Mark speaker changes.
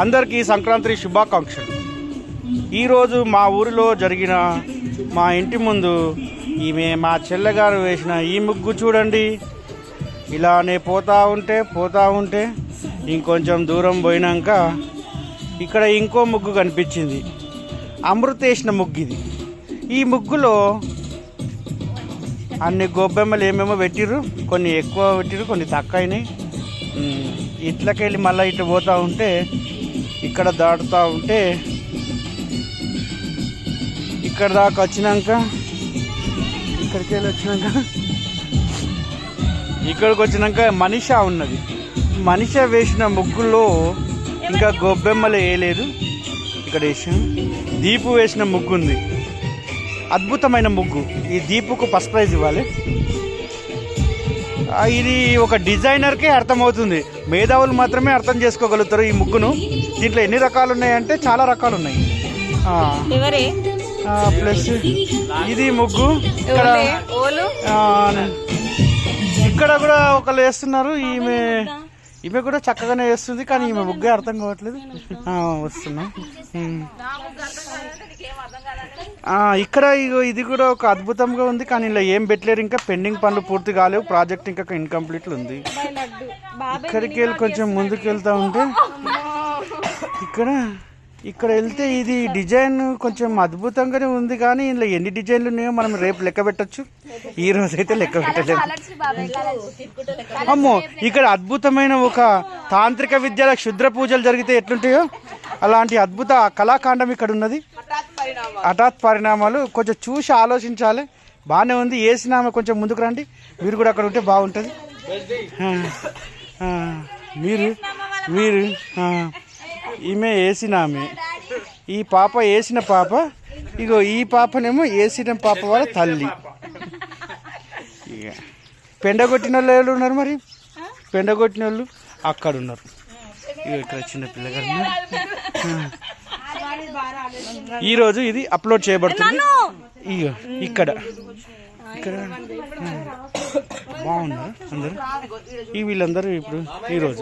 Speaker 1: అందరికీ సంక్రాంతి శుభాకాంక్షలు. ఈరోజు మా ఊరిలో జరిగిన మా ఇంటి ముందు ఈమె మా చెల్లెగారు వేసిన ఈ ముగ్గు చూడండి. ఇలానే పోతా ఉంటే ఇంకొంచెం దూరం పోయినాక ఇక్కడ ఇంకో ముగ్గు కనిపించింది. అమృత వేసిన ముగ్గు ఇది. ఈ ముగ్గులో అన్ని గొబ్బెమ్మలు ఏమేమో పెట్టిర్రు, కొన్ని ఎక్కువ పెట్టిర్రు, కొన్ని తక్కువ అయినాయి. ఇట్లకెళ్ళి మళ్ళీ ఇటు పోతూ ఉంటే ఇక్కడ దాటుతూ ఉంటే ఇక్కడ దాకా వచ్చినాక ఇక్కడికి వచ్చినాక మనిషా ఉన్నది. మనిష వేసిన ముగ్గులో ఇంకా గొబ్బెమ్మలు వేయలేదు. ఇక్కడ వేసాం. దీపు వేసిన ముగ్గు ఉంది, అద్భుతమైన ముగ్గు. ఈ దీపుకు ఫస్ట్ ప్రైజ్ ఇవ్వాలి. ఇది ఒక డిజైనర్కే అర్థమవుతుంది, మేధావులు మాత్రమే అర్థం చేసుకోగలుగుతారు ఈ ముగ్గును. దీంట్లో ఎన్ని రకాలు ఉన్నాయంటే చాలా రకాలు ఉన్నాయి. ప్లస్ ఇది ముగ్గు. ఇక్కడ కూడా ఒకళ్ళు వేస్తున్నారు. ఈమె కూడా చక్కగానే వేస్తుంది, కానీ ఈమె ముగ్గే అర్థం కావట్లేదు. వస్తున్నాం. ఇక్కడ ఇది కూడా ఒక అద్భుతంగా ఉంది, కానీ ఇలా ఏం పెట్టలేరు. ఇంకా పెండింగ్ పనులు పూర్తి కాలేవు. ప్రాజెక్ట్ ఇంకా ఇన్కంప్లీట్ ఉంది. ఇక్కడికి వెళ్ళి కొంచెం ముందుకు వెళ్తూ ఉంటే ఇక్కడ వెళ్తే ఇది డిజైన్ కొంచెం అద్భుతంగానే ఉంది, కానీ ఇందులో ఎన్ని డిజైన్లు ఉన్నాయో మనం రేపు లెక్క పెట్టచ్చు. ఈ రోజైతే లెక్క పెట్టలేదు. అమ్మో, ఇక్కడ అద్భుతమైన ఒక తాంత్రిక విద్యల క్షుద్ర పూజలు జరిగితే ఎట్లుంటాయో అలాంటి అద్భుత కళాకాండం ఇక్కడ ఉన్నది. హఠాత్ పరిణామాలు కొంచెం చూసి ఆలోచించాలి. బాగానే ఉంది. వేసినామె కొంచెం ముందుకు రండి, మీరు కూడా అక్కడ ఉంటే బాగుంటుంది. మీరు ఈమె వేసినామె, ఈ పాప వేసిన పాప. ఇగో ఈ పాపనేమో వేసిన పాప వాళ్ళ తల్లి. ఇక పెండగొట్టిన వాళ్ళు ఎవరు ఉన్నారు మరి? పెండగొట్టిన వాళ్ళు అక్కడ ఉన్నారు. ఇక ఇక్కడ చిన్న పిల్లగారు ఉన్నారు. ఈరోజు ఇది అప్లోడ్ చేయబడుతుంది. ఇక ఇక్కడ బాగున్నారు అందరు. వీళ్ళందరూ ఇప్పుడు ఈరోజు